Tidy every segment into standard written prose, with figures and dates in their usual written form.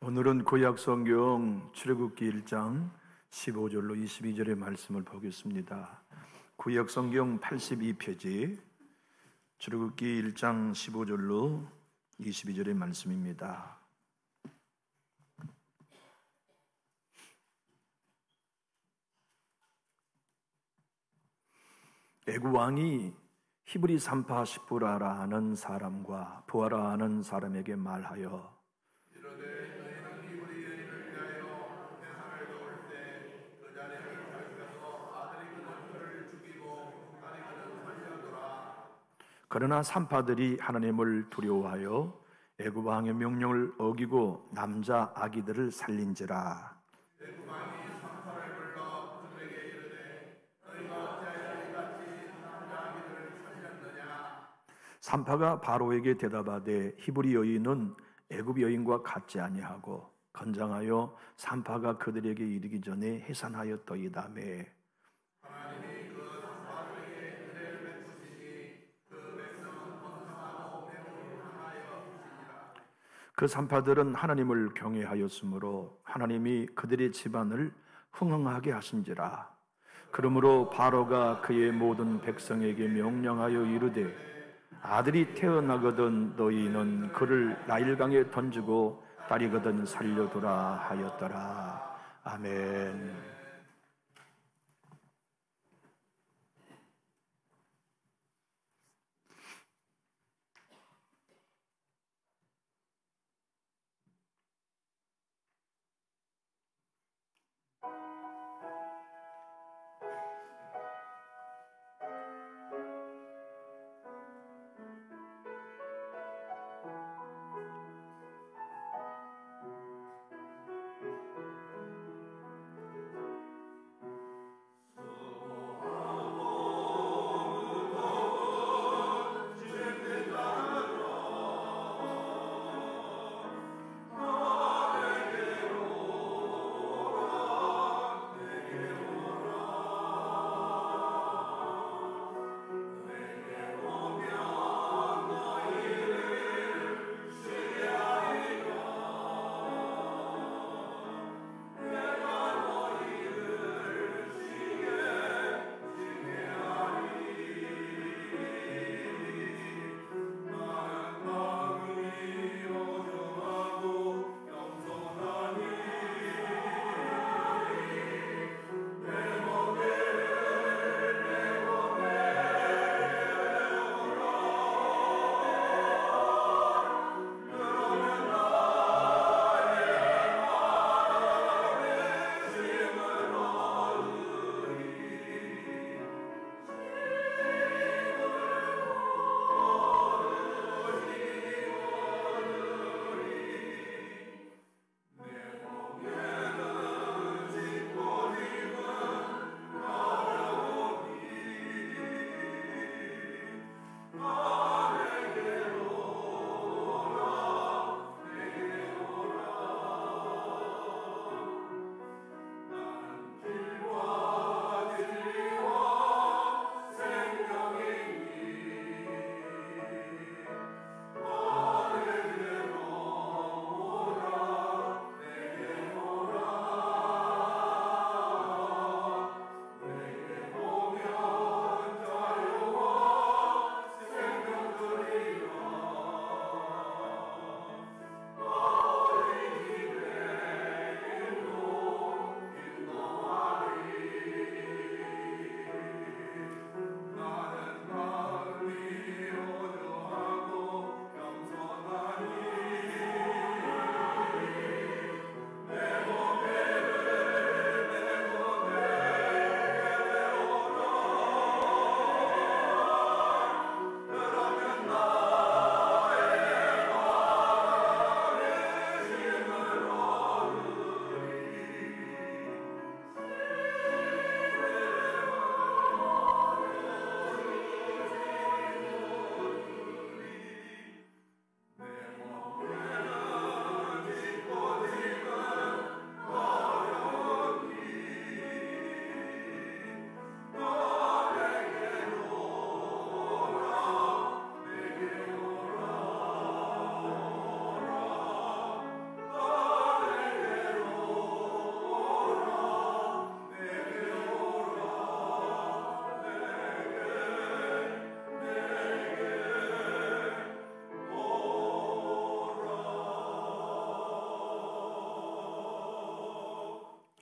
오늘은 구약성경 출애굽기 1장 15절로 22절의 말씀을 보겠습니다. 구약성경 82페이지 출애굽기 1장 15절로 22절의 말씀입니다. 애굽 왕이 히브리 산파 시브라라 하는 사람과 부하라 하는 사람에게 말하여 그러나 산파들이 하나님을 두려워하여 애굽 왕의 명령을 어기고 남자 아기들을 살린지라. 산파가 바로에게 대답하되 히브리 여인은 애굽 여인과 같지 아니하고 건장하여 산파가 그들에게 이르기 전에 해산하였더이다매. 그 산파들은 하나님을 경외하였으므로 하나님이 그들의 집안을 흥흥하게 하신지라. 그러므로 바로가 그의 모든 백성에게 명령하여 이르되 아들이 태어나거든 너희는 그를 나일강에 던지고 딸이거든 살려두라 하였더라. 아멘.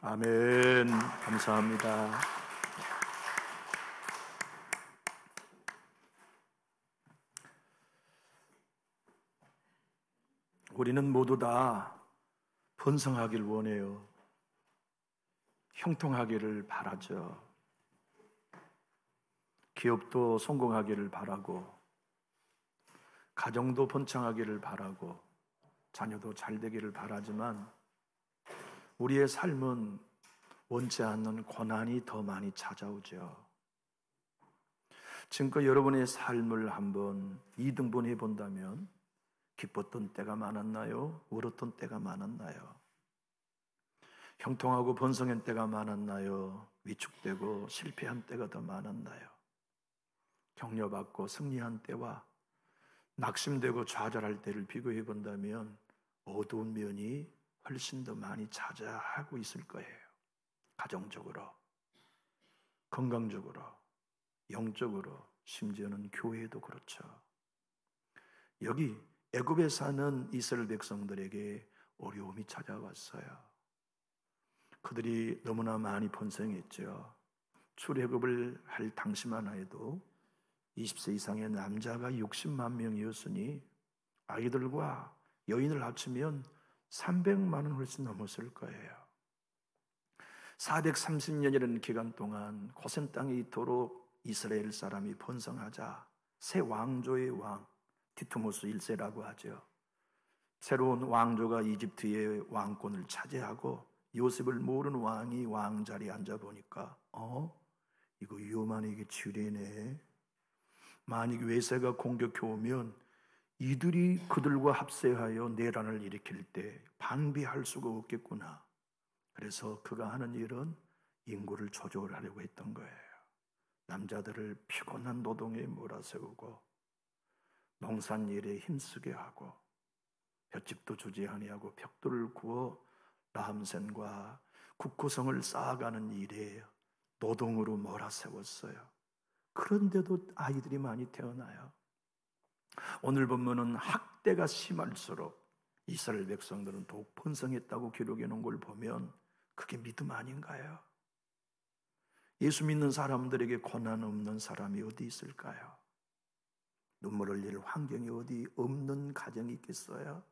아멘. 감사합니다. 우리는 모두 다 번성하길 원해요. 형통하기를 바라죠. 기업도 성공하기를 바라고, 가정도 번창하기를 바라고, 자녀도 잘 되기를 바라지만 우리의 삶은 원치 않는 고난이 더 많이 찾아오죠. 지금껏 여러분의 삶을 한번 이등분해 본다면 기뻤던 때가 많았나요? 울었던 때가 많았나요? 형통하고 번성한 때가 많았나요? 위축되고 실패한 때가 더 많았나요? 격려받고 승리한 때와 낙심되고 좌절할 때를 비교해 본다면 어두운 면이 훨씬 더 많이 차지하고 있을 거예요. 가정적으로, 건강적으로, 영적으로, 심지어는 교회도 그렇죠. 여기 애굽에 사는 이스라엘 백성들에게 어려움이 찾아왔어요. 그들이 너무나 많이 번성했죠. 출애굽을 할 당시만 해도 20세 이상의 남자가 60만 명이었으니 아이들과 여인을 합치면 300만 원 훨씬 넘었을 거예요. 430년이라는 기간 동안 고센 땅에 이토록 이스라엘 사람이 번성하자 새 왕조의 왕 디투모스 1세라고 하죠. 새로운 왕조가 이집트의 왕권을 차지하고 요셉을 모르는 왕이 왕자리에 앉아보니까 이거 위험한 이게 지뢰네. 만약 외세가 공격해 오면 이들이 그들과 합세하여 내란을 일으킬 때 방비할 수가 없겠구나. 그래서 그가 하는 일은 인구를 조절하려고 했던 거예요. 남자들을 피곤한 노동에 몰아세우고 농산일에 힘쓰게 하고 볏짚도 주지 아니하고 벽돌을 구워 라함센과 국구성을 쌓아가는 일에 노동으로 몰아세웠어요. 그런데도 아이들이 많이 태어나요. 오늘 보면은 학대가 심할수록 이스라엘 백성들은 더욱 번성했다고 기록해 놓은 걸 보면 그게 믿음 아닌가요? 예수 믿는 사람들에게 고난 없는 사람이 어디 있을까요? 눈물 흘릴 환경이 어디 없는 가정이 있겠어요?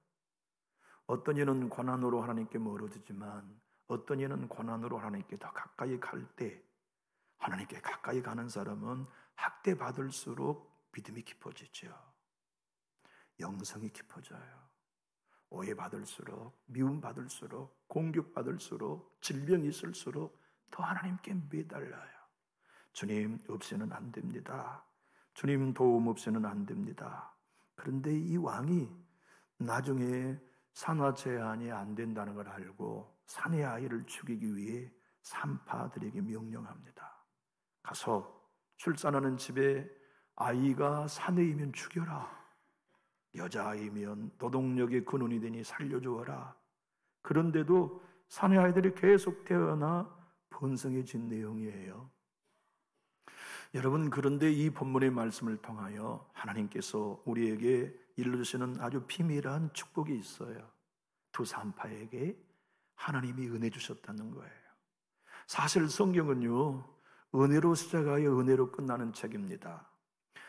어떤 이는 고난으로 하나님께 멀어지지만 어떤 이는 고난으로 하나님께 더 가까이 갈 때 하나님께 가까이 가는 사람은 학대받을수록 믿음이 깊어지죠. 영성이 깊어져요. 오해받을수록, 미움받을수록, 공격받을수록, 질병이 있을수록 더 하나님께 매달려요. 주님 없이는 안 됩니다. 주님 도움 없이는 안 됩니다. 그런데 이 왕이 나중에 산화 제한이 안 된다는 걸 알고 사내 아이를 죽이기 위해 산파들에게 명령합니다. 가서 출산하는 집에 아이가 사내이면 죽여라. 여자아이면 노동력의 근원이 되니 살려주어라. 그런데도 사내 아이들이 계속 태어나 번성해진 내용이에요. 여러분, 그런데 이 본문의 말씀을 통하여 하나님께서 우리에게 일러주시는 아주 비밀한 축복이 있어요. 두 산파에게 하나님이 은혜 주셨다는 거예요. 사실 성경은요, 은혜로 시작하여 은혜로 끝나는 책입니다.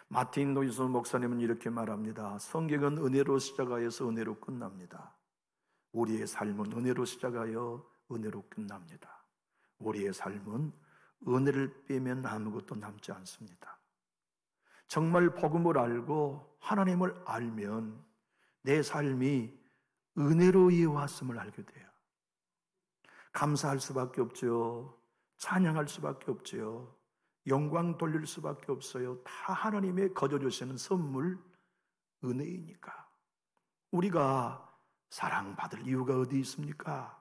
마틴 노이서 목사님은 이렇게 말합니다. 성경은 은혜로 시작하여서 은혜로 끝납니다. 우리의 삶은 은혜로 시작하여 은혜로 끝납니다. 우리의 삶은 은혜를 빼면 아무것도 남지 않습니다. 정말 복음을 알고 하나님을 알면 내 삶이 은혜로 이어왔음을 알게 돼요. 감사할 수밖에 없죠. 찬양할 수밖에 없죠. 영광 돌릴 수밖에 없어요. 다 하나님의 거저주시는 선물, 은혜이니까. 우리가 사랑받을 이유가 어디 있습니까?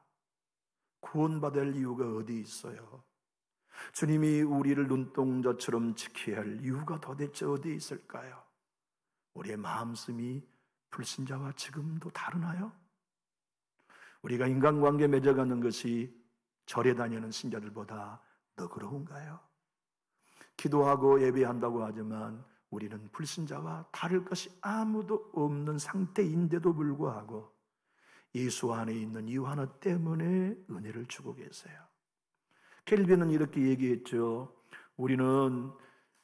구원받을 이유가 어디 있어요? 주님이 우리를 눈동자처럼 지켜야 할 이유가 도대체 어디 있을까요? 우리의 마음씀이 불신자와 지금도 다르나요? 우리가 인간관계 맺어가는 것이 절에 다니는 신자들보다 너그러운가요? 기도하고 예배한다고 하지만 우리는 불신자와 다를 것이 아무도 없는 상태인데도 불구하고 예수 안에 있는 이유 하나 때문에 은혜를 주고 계세요. 켈빈은 이렇게 얘기했죠. 우리는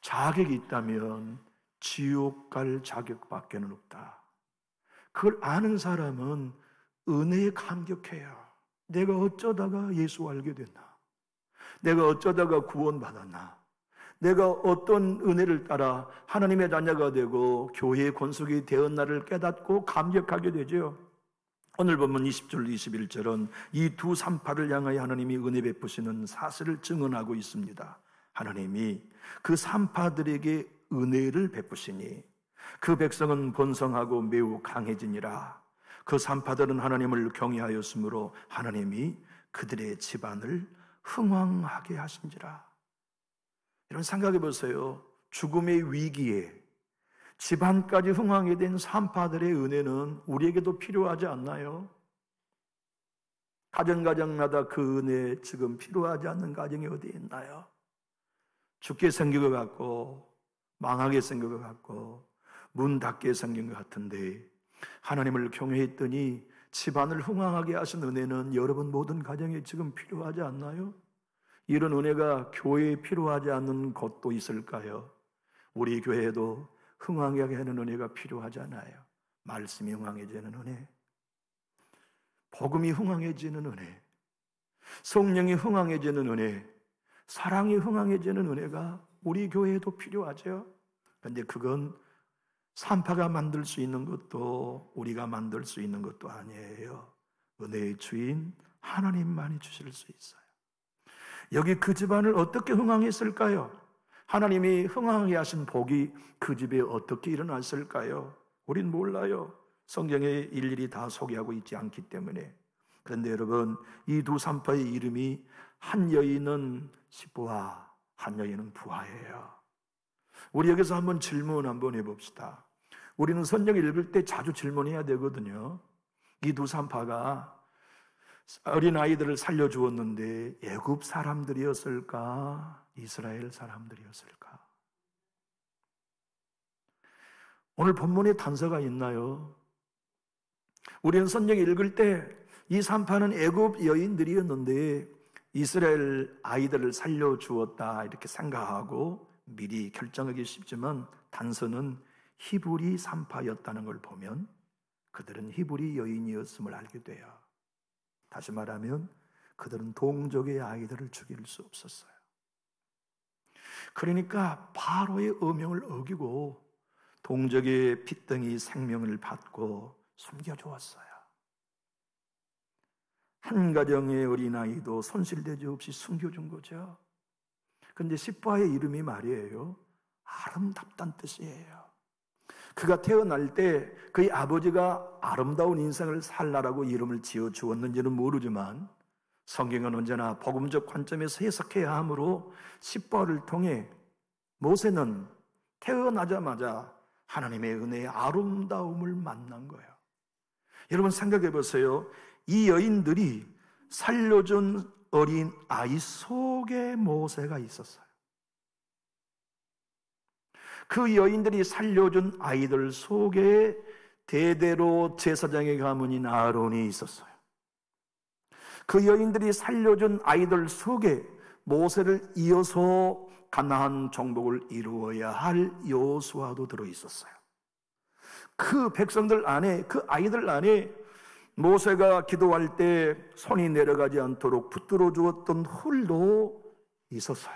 자격이 있다면 지옥 갈 자격밖에는 없다. 그걸 아는 사람은 은혜에 감격해요. 내가 어쩌다가 예수 알게 됐나? 내가 어쩌다가 구원받았나? 내가 어떤 은혜를 따라 하나님의 자녀가 되고 교회의 권속이 되었나를 깨닫고 감격하게 되죠. 오늘 보면 20절 21절은 이 두 산파를 향하여 하나님이 은혜 베푸시는 사실을 증언하고 있습니다. 하나님이 그 산파들에게 은혜를 베푸시니 그 백성은 번성하고 매우 강해지니라. 그 산파들은 하나님을 경외하였으므로 하나님이 그들의 집안을 흥왕하게 하신지라. 이런 생각해 보세요. 죽음의 위기에 집안까지 흥왕하게 된 산파들의 은혜는 우리에게도 필요하지 않나요? 가정마다 그 은혜 지금 필요하지 않는 가정이 어디 있나요? 죽게 생긴 것 같고 망하게 생긴 것 같고 문 닫게 생긴 것 같은데 하나님을 경외했더니 집안을 흥왕하게 하신 은혜는 여러분 모든 가정에 지금 필요하지 않나요? 이런 은혜가 교회에 필요하지 않는 곳도 있을까요? 우리 교회에도 흥왕하게 하는 은혜가 필요하잖아요. 말씀이 흥왕해지는 은혜, 복음이 흥왕해지는 은혜, 성령이 흥왕해지는 은혜, 사랑이 흥왕해지는 은혜가 우리 교회에도 필요하죠. 그런데 그건 산파가 만들 수 있는 것도 우리가 만들 수 있는 것도 아니에요. 은혜의 주인 하나님만이 주실 수 있어요. 여기 그 집안을 어떻게 흥왕했을까요? 하나님이 흥왕하게 하신 복이 그 집에 어떻게 일어났을까요? 우린 몰라요. 성경에 일일이 다 소개하고 있지 않기 때문에. 그런데 여러분, 이 두 산파의 이름이 한 여인은 시부아, 한 여인은 부하예요. 우리 여기서 한번 질문 한번 해봅시다. 우리는 성경을 읽을 때 자주 질문해야 되거든요. 이 두 산파가 어린 아이들을 살려주었는데 애굽 사람들이었을까? 이스라엘 사람들이었을까? 오늘 본문에 단서가 있나요? 우리는 성경을 읽을 때 이 산파는 애굽 여인들이었는데 이스라엘 아이들을 살려주었다 이렇게 생각하고 미리 결정하기 쉽지만 단서는 히브리 산파였다는 걸 보면 그들은 히브리 여인이었음을 알게 돼요. 다시 말하면 그들은 동족의 아이들을 죽일 수 없었어요. 그러니까 바로의 어명을 어기고 동족의 핏덩이 생명을 받고 숨겨주었어요. 한 가정의 어린아이도 손실되지 없이 숨겨준 거죠. 그런데 시부아의 이름이 말이에요, 아름답다는 뜻이에요. 그가 태어날 때 그의 아버지가 아름다운 인생을 살라라고 이름을 지어 주었는지는 모르지만 성경은 언제나 복음적 관점에서 해석해야 하므로 시부아를 통해 모세는 태어나자마자 하나님의 은혜의 아름다움을 만난 거예요. 여러분 생각해 보세요. 이 여인들이 살려준 어린 아이 속에 모세가 있었어요. 그 여인들이 살려준 아이들 속에 대대로 제사장의 가문인 아론이 있었어요. 그 여인들이 살려준 아이들 속에 모세를 이어서 가나안 정복을 이루어야 할 여호수아도 들어있었어요. 그 백성들 안에, 그 아이들 안에 모세가 기도할 때 손이 내려가지 않도록 붙들어 주었던 홀도 있었어요.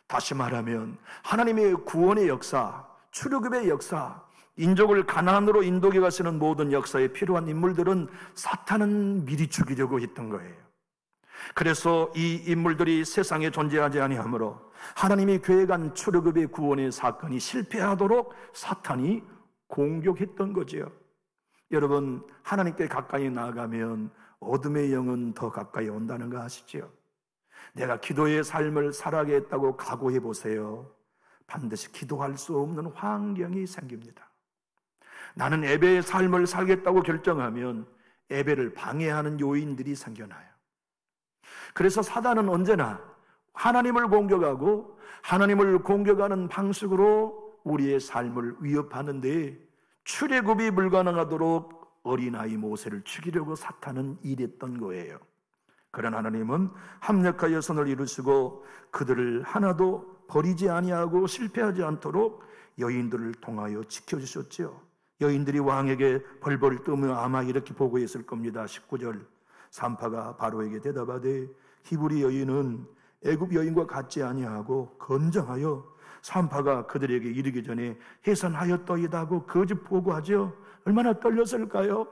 다시 말하면 하나님의 구원의 역사, 출애굽의 역사, 인족을 가나안으로 인도해 가시는 모든 역사에 필요한 인물들은 사탄은 미리 죽이려고 했던 거예요. 그래서 이 인물들이 세상에 존재하지 아니하므로 하나님이 계획한 출애굽의 구원의 사건이 실패하도록 사탄이 공격했던 거지요. 여러분, 하나님께 가까이 나아가면 어둠의 영은 더 가까이 온다는 거 아시죠? 내가 기도의 삶을 살아가겠다고 각오해 보세요. 반드시 기도할 수 없는 환경이 생깁니다. 나는 예배의 삶을 살겠다고 결정하면 예배를 방해하는 요인들이 생겨나요. 그래서 사단은 언제나 하나님을 공격하고 하나님을 공격하는 방식으로 우리의 삶을 위협하는데 출애굽이 불가능하도록 어린아이 모세를 죽이려고 사탄은 일했던 거예요. 그런 하나님은 합력하여 선을 이루시고 그들을 하나도 버리지 아니하고 실패하지 않도록 여인들을 통하여 지켜주셨지요. 여인들이 왕에게 벌벌 떠며 아마 이렇게 보고했을 겁니다. 19절, 산파가 바로에게 대답하되 히브리 여인은 애굽 여인과 같지 아니하고 건정하여 산파가 그들에게 이르기 전에 해산하였더이다 하고 거짓 보고하죠. 얼마나 떨렸을까요?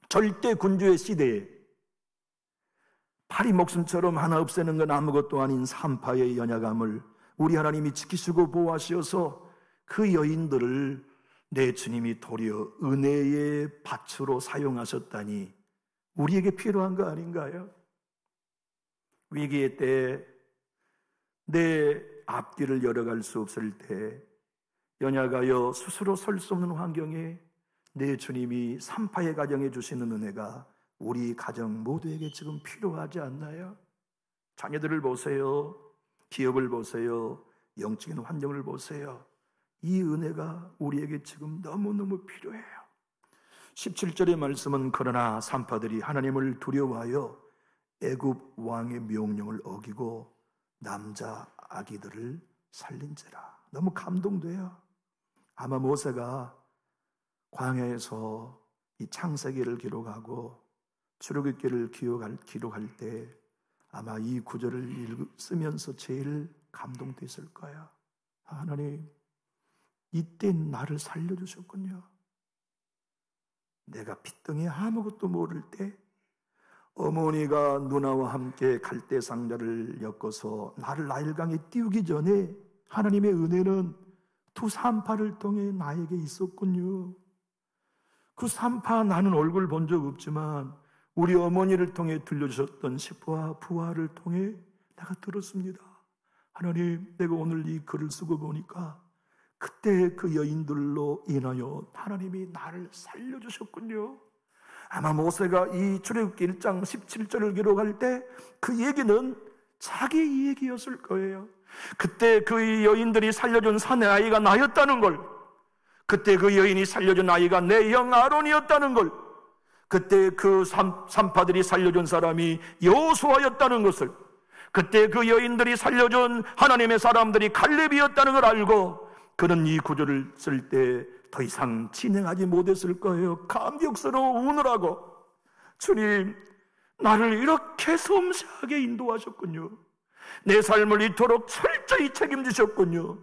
절대 군주의 시대에 파리 목숨처럼 하나 없애는 건 아무것도 아닌 산파의 연약함을 우리 하나님이 지키시고 보호하셔서 그 여인들을 내 주님이 도리어 은혜의 밭으로 사용하셨다니 우리에게 필요한 거 아닌가요? 위기의 때 내 앞뒤를 열어갈 수 없을 때 연약하여 스스로 설 수 없는 환경에 내 주님이 산파의 가정에 주시는 은혜가 우리 가정 모두에게 지금 필요하지 않나요? 자녀들을 보세요. 기업을 보세요. 영적인 환경을 보세요. 이 은혜가 우리에게 지금 너무너무 필요해요. 17절의 말씀은 그러나 산파들이 하나님을 두려워하여 애굽 왕의 명령을 어기고 남자 아기들을 살린지라. 너무 감동돼요. 아마 모세가 광야에서 이 창세기를 기록하고 출애굽기를 기록할 때 아마 이 구절을 쓰면서 제일 감동됐을 거예요. 하나님, 이때 나를 살려주셨군요. 내가 핏등에 아무것도 모를 때 어머니가 누나와 함께 갈대 상자를 엮어서 나를 나일강에 띄우기 전에 하나님의 은혜는 두 산파를 통해 나에게 있었군요. 그 산파 나는 얼굴 본 적 없지만 우리 어머니를 통해 들려주셨던 시부와 부하를 통해 내가 들었습니다. 하나님, 내가 오늘 이 글을 쓰고 보니까 그때 그 여인들로 인하여 하나님이 나를 살려주셨군요. 아마 모세가 이 출애굽기 1장 17절을 기록할 때 그 얘기는 자기 얘기였을 거예요. 그때 그 여인들이 살려준 사내 아이가 나였다는 걸, 그때 그 여인이 살려준 아이가 내 형 아론이었다는 걸, 그때 그 산파들이 살려준 사람이 여호수아였다는 것을, 그때 그 여인들이 살려준 하나님의 사람들이 갈렙이었다는 걸 알고 그는 이 구절을 쓸 때 더 이상 진행하지 못했을 거예요. 감격스러워 우느라고. 주님, 나를 이렇게 섬세하게 인도하셨군요. 내 삶을 이토록 철저히 책임지셨군요.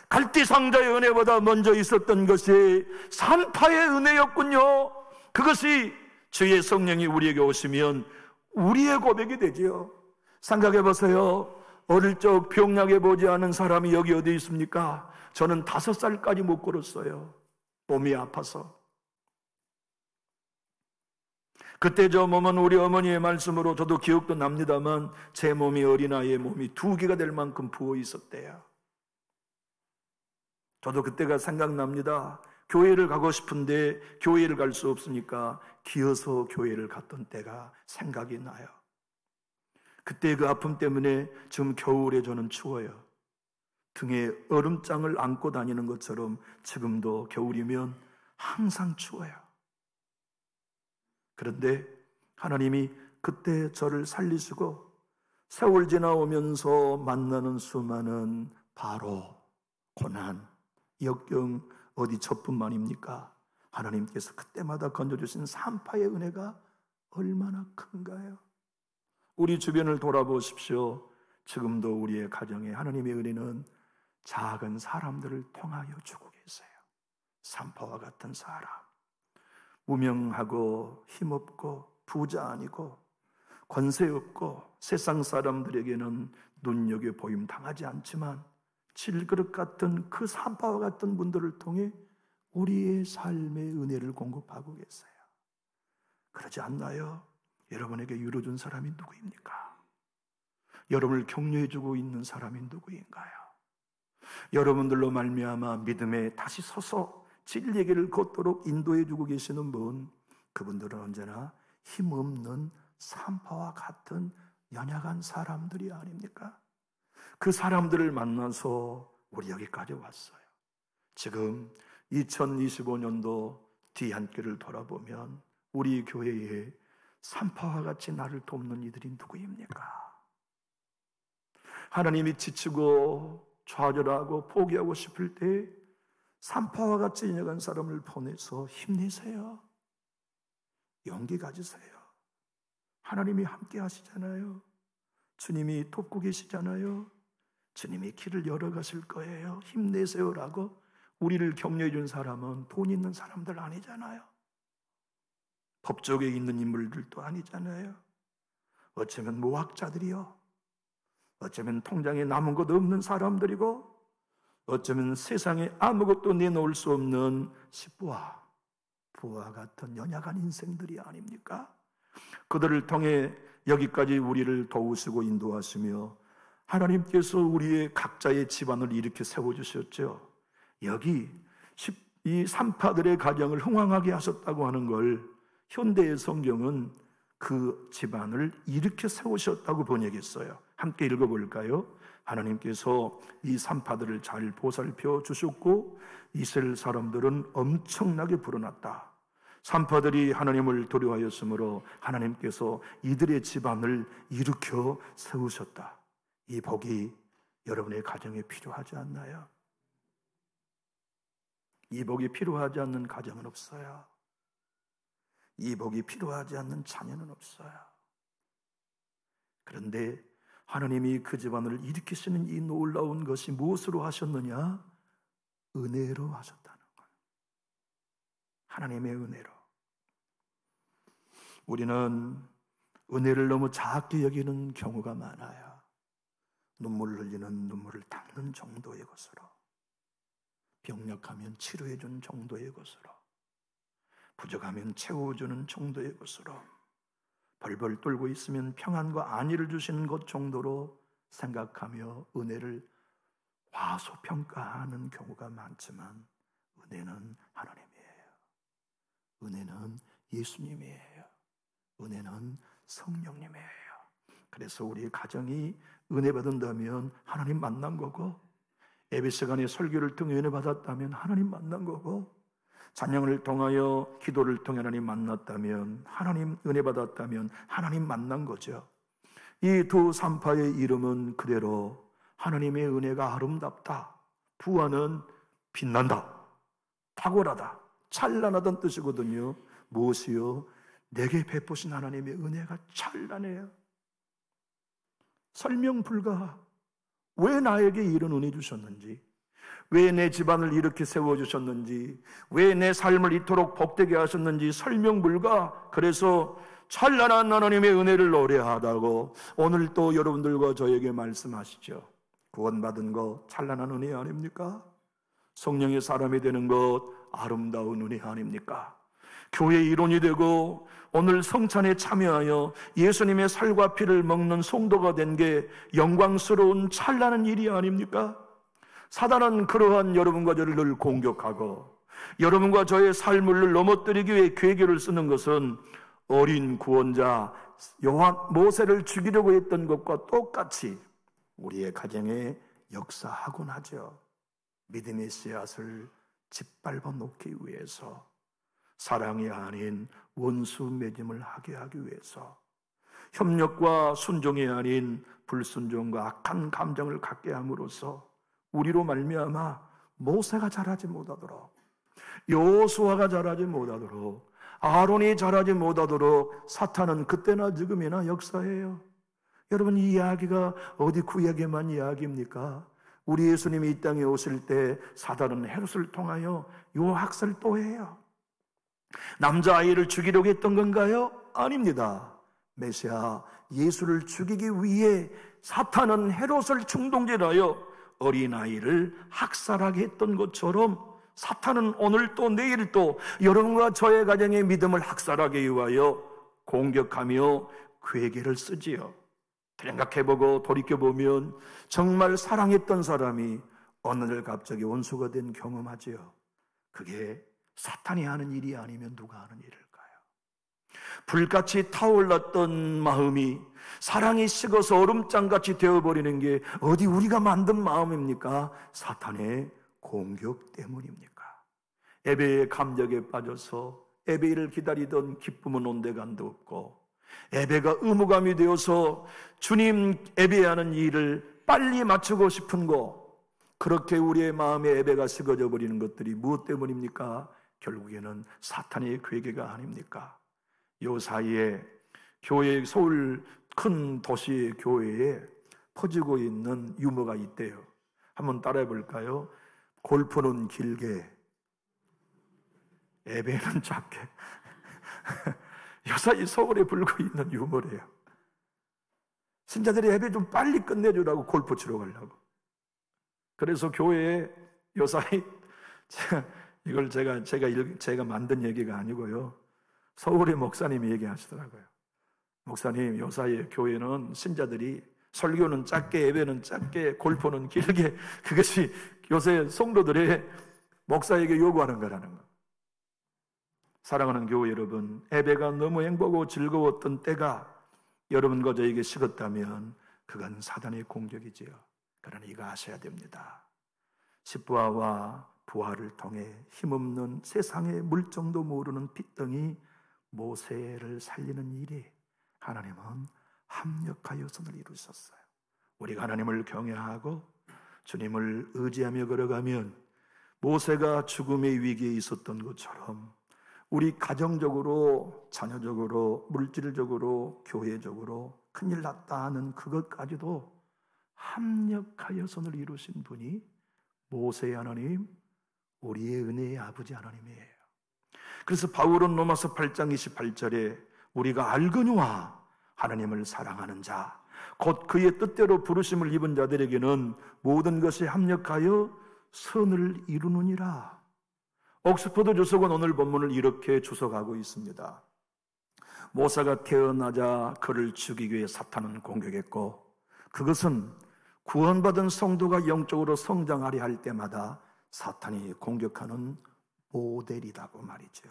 갈대 상자의 은혜보다 먼저 있었던 것이 산파의 은혜였군요. 그것이 주의 성령이 우리에게 오시면 우리의 고백이 되지요. 생각해 보세요. 어릴 적 병약해 보지 않은 사람이 여기 어디 있습니까? 저는 5살까지 못 걸었어요. 몸이 아파서. 그때 저 몸은 우리 어머니의 말씀으로 저도 기억도 납니다만 제 몸이 어린아이의 몸이 2개가 될 만큼 부어 있었대요. 저도 그때가 생각납니다. 교회를 가고 싶은데 교회를 갈 수 없으니까 기어서 교회를 갔던 때가 생각이 나요. 그때 그 아픔 때문에 지금 겨울에 저는 추워요. 등에 얼음장을 안고 다니는 것처럼 지금도 겨울이면 항상 추워요. 그런데 하나님이 그때 저를 살리시고 세월 지나오면서 만나는 수많은 바로, 고난, 역경 어디 저뿐만입니까? 하나님께서 그때마다 건져주신 산파의 은혜가 얼마나 큰가요? 우리 주변을 돌아보십시오. 지금도 우리의 가정에 하나님의 은혜는 작은 사람들을 통하여 주고 계세요. 산파와 같은 사람, 무명하고 힘없고 부자 아니고 권세 없고 세상 사람들에게는 눈여겨보임 당하지 않지만 질그릇 같은 그 산파와 같은 분들을 통해 우리의 삶의 은혜를 공급하고 계세요. 그러지 않나요? 여러분에게 위로준 사람이 누구입니까? 여러분을 격려해주고 있는 사람이 누구인가요? 여러분들로 말미암아 믿음에 다시 서서 진리의 길을 걷도록 인도해주고 계시는 분, 그분들은 언제나 힘없는 산파와 같은 연약한 사람들이 아닙니까? 그 사람들을 만나서 우리 여기까지 왔어요. 지금 2025년도 뒤 한 끼를 돌아보면 우리 교회에 산파와 같이 나를 돕는 이들이 누구입니까? 하나님이 지치고 좌절하고 포기하고 싶을 때 산파와 같이 인역한 사람을 보내서 힘내세요. 용기 가지세요. 하나님이 함께 하시잖아요. 주님이 돕고 계시잖아요. 주님이 길을 열어가실 거예요. 힘내세요라고 우리를 격려해 준 사람은 돈 있는 사람들 아니잖아요. 법조계에 있는 인물들도 아니잖아요. 어쩌면 무학자들이요, 어쩌면 통장에 남은 것 없는 사람들이고, 어쩌면 세상에 아무것도 내놓을 수 없는 시부와 부와 같은 연약한 인생들이 아닙니까? 그들을 통해 여기까지 우리를 도우시고 인도하시며 하나님께서 우리의 각자의 집안을 이렇게 세워주셨죠. 여기 이 산파들의 가정을 흥왕하게 하셨다고 하는 걸 현대의 성경은 그 집안을 이렇게 세우셨다고 번역했어요. 함께 읽어볼까요? 하나님께서 이 산파들을 잘 보살펴 주셨고 이스라엘 사람들은 엄청나게 불어났다. 산파들이 하나님을 두려워하였으므로 하나님께서 이들의 집안을 일으켜 세우셨다. 이 복이 여러분의 가정에 필요하지 않나요? 이 복이 필요하지 않는 가정은 없어요. 이 복이 필요하지 않는 자녀는 없어요. 그런데 하나님이 그 집안을 일으키시는 이 놀라운 것이 무엇으로 하셨느냐? 은혜로 하셨다는 거예요. 하나님의 은혜로. 우리는 은혜를 너무 작게 여기는 경우가 많아요. 눈물 흘리는 눈물을 닦는 정도의 것으로, 병력하면 치료해준 정도의 것으로, 부족하면 채워주는 정도의 것으로, 벌벌 떨고 있으면 평안과 안위를 주시는 것 정도로 생각하며 은혜를 과소평가하는 경우가 많지만 은혜는 하나님이에요. 은혜는 예수님이에요. 은혜는 성령님이에요. 그래서 우리 가정이 은혜 받은다면 하나님 만난 거고, 예배 시간에 설교를 통해 은혜 받았다면 하나님 만난 거고, 찬양을 통하여 기도를 통해 하나님 만났다면, 하나님 은혜 받았다면 하나님 만난 거죠. 이 두 산파의 이름은 그대로 하나님의 은혜가 아름답다, 부하는 빛난다, 탁월하다, 찬란하다는 뜻이거든요. 무엇이요? 내게 베푸신 하나님의 은혜가 찬란해요. 설명 불가. 왜 나에게 이런 은혜 주셨는지, 왜 내 집안을 이렇게 세워주셨는지, 왜 내 삶을 이토록 복되게 하셨는지 설명 불가. 그래서 찬란한 하나님의 은혜를 노래하다고 오늘 또 여러분들과 저에게 말씀하시죠. 구원받은 것 찬란한 은혜 아닙니까? 성령의 사람이 되는 것 아름다운 은혜 아닙니까? 교회의 일원이 되고 오늘 성찬에 참여하여 예수님의 살과 피를 먹는 성도가 된 게 영광스러운 찬란한 일이 아닙니까? 사단은 그러한 여러분과 저를 늘 공격하고 여러분과 저의 삶을 넘어뜨리기 위해 괴계를 쓰는 것은 어린 구원자 모세를 죽이려고 했던 것과 똑같이 우리의 가정에 역사하곤 하죠. 믿음의 씨앗을 짓밟아 놓기 위해서, 사랑이 아닌 원수 맺음을 하게 하기 위해서, 협력과 순종이 아닌 불순종과 악한 감정을 갖게 함으로써 우리로 말미암아 모세가 자라지 못하도록, 여호수아가 자라지 못하도록, 아론이 자라지 못하도록 사탄은 그때나 지금이나 역사해요. 여러분, 이 이야기가 어디 구약에만 이야기입니까? 우리 예수님이 이 땅에 오실 때 사단은 헤롯을 통하여 요학설 또 해요. 남자아이를 죽이려고 했던 건가요? 아닙니다. 메시아 예수를 죽이기 위해 사탄은 헤롯을 충동질하여 어린아이를 학살하게 했던 것처럼 사탄은 오늘 또 내일 또 여러분과 저의 가정의 믿음을 학살하기 위하여 공격하며 괴계를 쓰지요. 생각해보고 돌이켜보면 정말 사랑했던 사람이 어느 날 갑자기 원수가 된 경험하지요. 그게 사탄이 하는 일이 아니면 누가 하는 일일까요? 불같이 타올랐던 마음이 사랑이 식어서 얼음장같이 되어버리는 게 어디 우리가 만든 마음입니까? 사탄의 공격 때문입니까? 예배의 감격에 빠져서 예배를 기다리던 기쁨은 온데간도 없고 예배가 의무감이 되어서 주님 예배하는 일을 빨리 마치고 싶은 거, 그렇게 우리의 마음에 예배가 식어져 버리는 것들이 무엇 때문입니까? 결국에는 사탄의 괴계가 아닙니까? 요 사이에 교회, 서울 큰 도시 교회에 퍼지고 있는 유머가 있대요. 한번 따라해 볼까요? 골프는 길게, 예배는 작게. 요 사이 서울에 불고 있는 유머래요. 신자들이 예배 좀 빨리 끝내주라고 골프 치러 가려고. 그래서 교회에 요 사이, 이걸 제가 만든 얘기가 아니고요, 서울의 목사님이 얘기하시더라고요. 목사님, 요 사이에 교회는 신자들이 설교는 짧게, 예배는 짧게, 골프는 길게, 그것이 요새 성도들의 목사에게 요구하는 거라는 거. 사랑하는 교회 여러분, 예배가 너무 행복하고 즐거웠던 때가 여러분과 저에게 식었다면 그건 사단의 공격이지요. 그러나 이거 아셔야 됩니다. 십부화와 부활을 통해 힘없는 세상의 물정도 모르는 핏덩이 모세를 살리는 일에 하나님은 합력하여 선을 이루셨어요. 우리가 하나님을 경외하고 주님을 의지하며 걸어가면 모세가 죽음의 위기에 있었던 것처럼 우리 가정적으로, 자녀적으로, 물질적으로, 교회적으로 큰일 났다 하는 그것까지도 합력하여 선을 이루신 분이 모세의 하나님, 우리의 은혜의 아버지 하나님이에요. 그래서 바울은 로마서 8장 28절에 우리가 알거니와 하나님을 사랑하는 자, 곧 그의 뜻대로 부르심을 입은 자들에게는 모든 것이 합력하여 선을 이루느니라. 옥스퍼드 주석은 오늘 본문을 이렇게 주석하고 있습니다. 모세가 태어나자 그를 죽이기 위해 사탄은 공격했고, 그것은 구원받은 성도가 영적으로 성장하려 할 때마다 사탄이 공격하는 모델이라고 말이죠.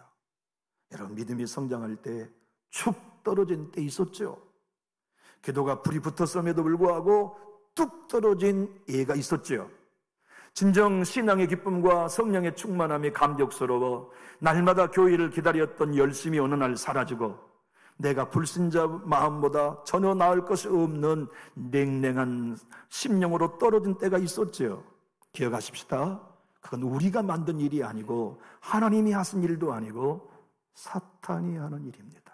여러분, 믿음이 성장할 때 축 떨어진 때 있었죠. 기도가 불이 붙었음에도 불구하고 뚝 떨어진 예가 있었죠. 진정 신앙의 기쁨과 성령의 충만함이 감격스러워 날마다 교회를 기다렸던 열심이 어느 날 사라지고 내가 불신자 마음보다 전혀 나을 것이 없는 냉랭한 심령으로 떨어진 때가 있었죠. 기억하십시다. 그건 우리가 만든 일이 아니고 하나님이 하신 일도 아니고 사탄이 하는 일입니다.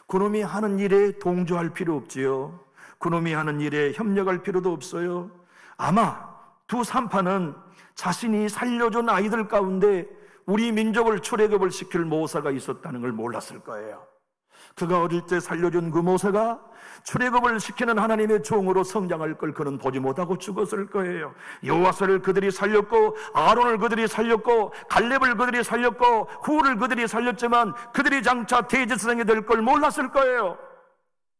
그놈이 하는 일에 동조할 필요 없지요. 그놈이 하는 일에 협력할 필요도 없어요. 아마 두 산파는 자신이 살려준 아이들 가운데 우리 민족을 출애굽을 시킬 모세가 있었다는 걸 몰랐을 거예요. 그가 어릴 때 살려준 그 모세가 출애굽을 시키는 하나님의 종으로 성장할 걸 그는 보지 못하고 죽었을 거예요. 여호와서를 그들이 살렸고 아론을 그들이 살렸고 갈렙을 그들이 살렸고 후를 그들이 살렸지만 그들이 장차 대제사장이 될 걸 몰랐을 거예요.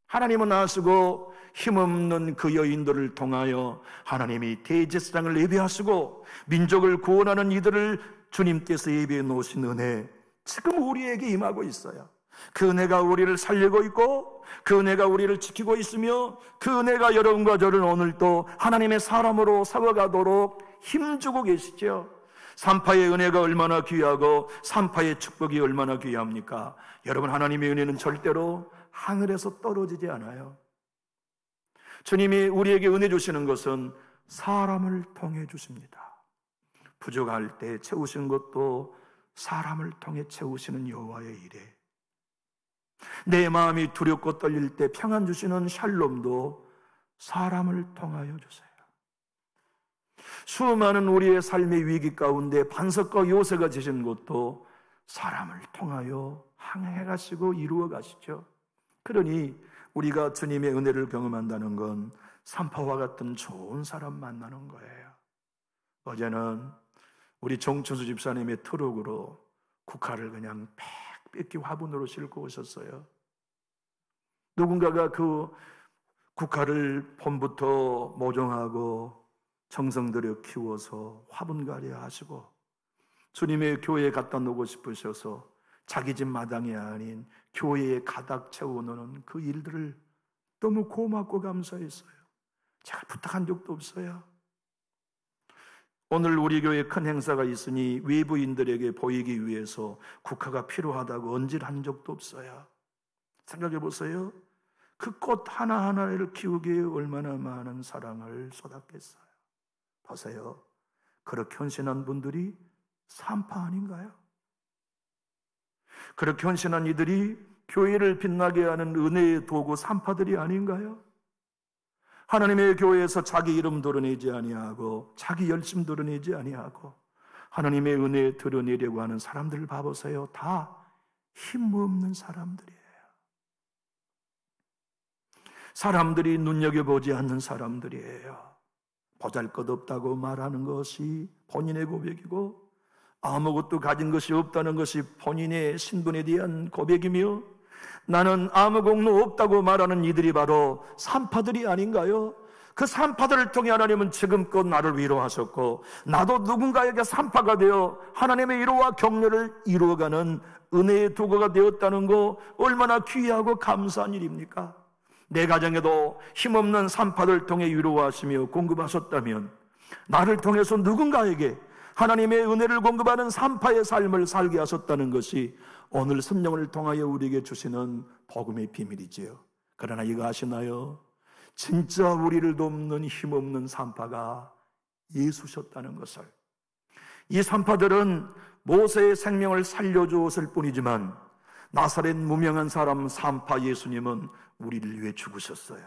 하나님은 아시고 힘없는 그 여인들을 통하여 하나님이 대제사장을 예비하시고 민족을 구원하는 이들을 주님께서 예비해 놓으신 은혜, 지금 우리에게 임하고 있어요. 그 은혜가 우리를 살리고 있고 그 은혜가 우리를 지키고 있으며 그 은혜가 여러분과 저를 오늘도 하나님의 사람으로 살아가도록 힘주고 계시죠. 산파의 은혜가 얼마나 귀하고 산파의 축복이 얼마나 귀합니까? 여러분, 하나님의 은혜는 절대로 하늘에서 떨어지지 않아요. 주님이 우리에게 은혜 주시는 것은 사람을 통해 주십니다. 부족할 때 채우시는 것도 사람을 통해 채우시는 여호와의 일에, 내 마음이 두렵고 떨릴 때 평안 주시는 샬롬도 사람을 통하여 주세요. 수많은 우리의 삶의 위기 가운데 반석과 요새가 되신 것도 사람을 통하여 항해 가시고 이루어 가시죠. 그러니 우리가 주님의 은혜를 경험한다는 건 산파와 같은 좋은 사람 만나는 거예요. 어제는 우리 정춘수 집사님의 트럭으로 국화를 그냥 빽빽히 화분으로 싣고 오셨어요. 누군가가 그 국화를 봄부터 모종하고 정성 들여 키워서 화분가리 하시고 주님의 교회에 갖다 놓고 싶으셔서 자기 집 마당이 아닌 교회에 가득 채워놓는 그 일들을 너무 고맙고 감사했어요. 제가 부탁한 적도 없어요. 오늘 우리 교회에 큰 행사가 있으니 외부인들에게 보이기 위해서 국화가 필요하다고 언질한 적도 없어요. 생각해 보세요. 그 꽃 하나하나를 키우기에 얼마나 많은 사랑을 쏟았겠어요. 보세요. 그렇게 헌신한 분들이 산파 아닌가요? 그렇게 헌신한 이들이 교회를 빛나게 하는 은혜의 도구 산파들이 아닌가요? 하나님의 교회에서 자기 이름 드러내지 아니하고 자기 열심 드러내지 아니하고 하나님의 은혜 드러내려고 하는 사람들을 봐보세요. 다 힘없는 사람들이에요. 사람들이 눈여겨보지 않는 사람들이에요. 보잘것없다고 말하는 것이 본인의 고백이고 아무것도 가진 것이 없다는 것이 본인의 신분에 대한 고백이며 나는 아무 공로 없다고 말하는 이들이 바로 산파들이 아닌가요? 그 산파들을 통해 하나님은 지금껏 나를 위로하셨고 나도 누군가에게 산파가 되어 하나님의 위로와 격려를 이루어가는 은혜의 도구가 되었다는 거 얼마나 귀하고 감사한 일입니까? 내 가정에도 힘없는 산파들 통해 위로하시며 공급하셨다면 나를 통해서 누군가에게 하나님의 은혜를 공급하는 산파의 삶을 살게 하셨다는 것이 오늘 성령을 통하여 우리에게 주시는 복음의 비밀이지요. 그러나 이거 아시나요? 진짜 우리를 돕는 힘없는 산파가 예수셨다는 것을. 이 산파들은 모세의 생명을 살려주었을 뿐이지만 나사렛 무명한 사람 산파 예수님은 우리를 위해 죽으셨어요.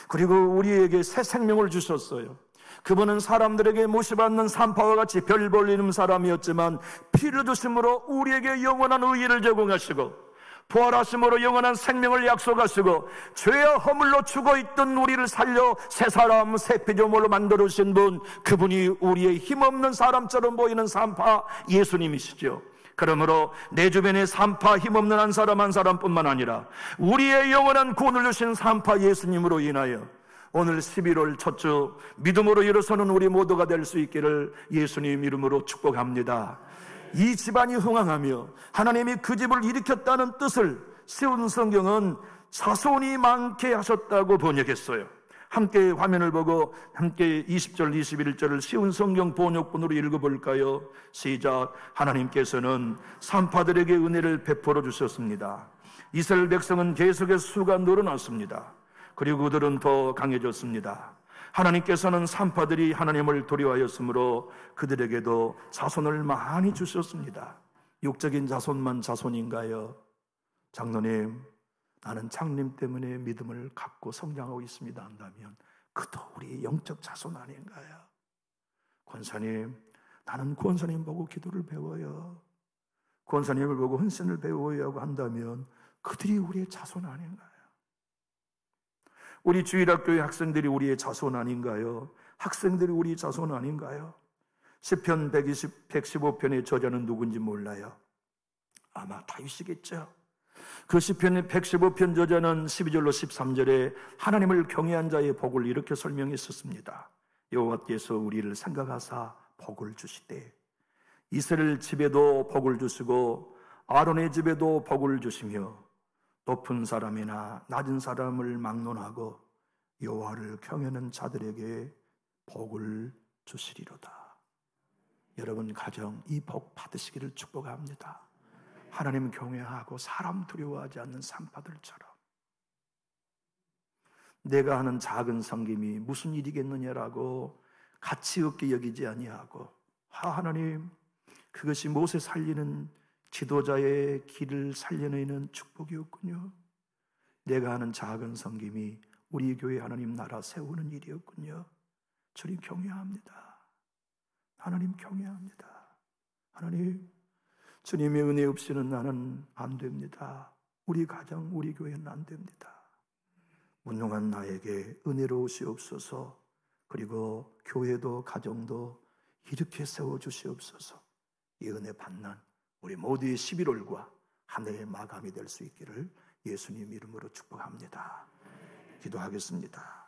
그리고 우리에게 새 생명을 주셨어요. 그분은 사람들에게 모시받는 산파와 같이 별 볼 일 없는 사람이었지만 피를 주심으로 우리에게 영원한 의의를 제공하시고 부활하심으로 영원한 생명을 약속하시고 죄와 허물로 죽어있던 우리를 살려 새 사람 새 피조물로 만들어주신 분, 그분이 우리의 힘없는 사람처럼 보이는 산파 예수님이시죠. 그러므로 내 주변에 산파 힘없는 한 사람 한 사람뿐만 아니라 우리의 영원한 구원을 주신 산파 예수님으로 인하여 오늘 11월 첫 주 믿음으로 일어서는 우리 모두가 될 수 있기를 예수님 이름으로 축복합니다. 이 집안이 흥황하며 하나님이 그 집을 일으켰다는 뜻을 세운 성경은 자손이 많게 하셨다고 번역했어요. 함께 화면을 보고 함께 20절 21절을 쉬운 성경 번역본으로 읽어볼까요? 시작. 하나님께서는 산파들에게 은혜를 베풀어 주셨습니다. 이스라엘 백성은 계속해서 수가 늘어났습니다. 그리고 그들은 더 강해졌습니다. 하나님께서는 산파들이 하나님을 두려워하였으므로 그들에게도 자손을 많이 주셨습니다. 육적인 자손만 자손인가요? 장로님, 나는 장님 때문에 믿음을 갖고 성장하고 있습니다 한다면 그도 우리 영적 자손 아닌가요? 권사님, 나는 권사님 보고 기도를 배워요. 권사님을 보고 헌신을 배워야 하고 한다면 그들이 우리의 자손 아닌가요? 우리 주일학교의 학생들이 우리의 자손 아닌가요? 학생들이 우리 자손 아닌가요? 시편 115편의 저자는 누군지 몰라요. 아마 다윗이겠죠. 그 시편의 115편 저자는 12절로 13절에 하나님을 경외한 자의 복을 이렇게 설명했었습니다. 여호와께서 우리를 생각하사 복을 주시되 이스라엘 집에도 복을 주시고 아론의 집에도 복을 주시며 높은 사람이나 낮은 사람을 막론하고 여호와를 경외하는 자들에게 복을 주시리로다. 여러분 가정 이 복 받으시기를 축복합니다. 하나님 경외하고 사람 두려워하지 않는 산파들처럼. 내가 하는 작은 섬김이 무슨 일이겠느냐라고 가치 없게 여기지 아니하고 하나님, 그것이 못에 살리는 지도자의 길을 살려내는 축복이었군요. 내가 하는 작은 섬김이 우리 교회 하나님 나라 세우는 일이었군요. 주님 경외합니다. 하나님 경외합니다. 하나님, 주님의 은혜 없이는 나는 안 됩니다. 우리 가정, 우리 교회는 안 됩니다. 무능한 나에게 은혜로우시옵소서. 그리고 교회도 가정도 이렇게 세워주시옵소서. 이 은혜 받는 우리 모두의 11월과 한 해의 마감이 될 수 있기를 예수님 이름으로 축복합니다. 기도하겠습니다.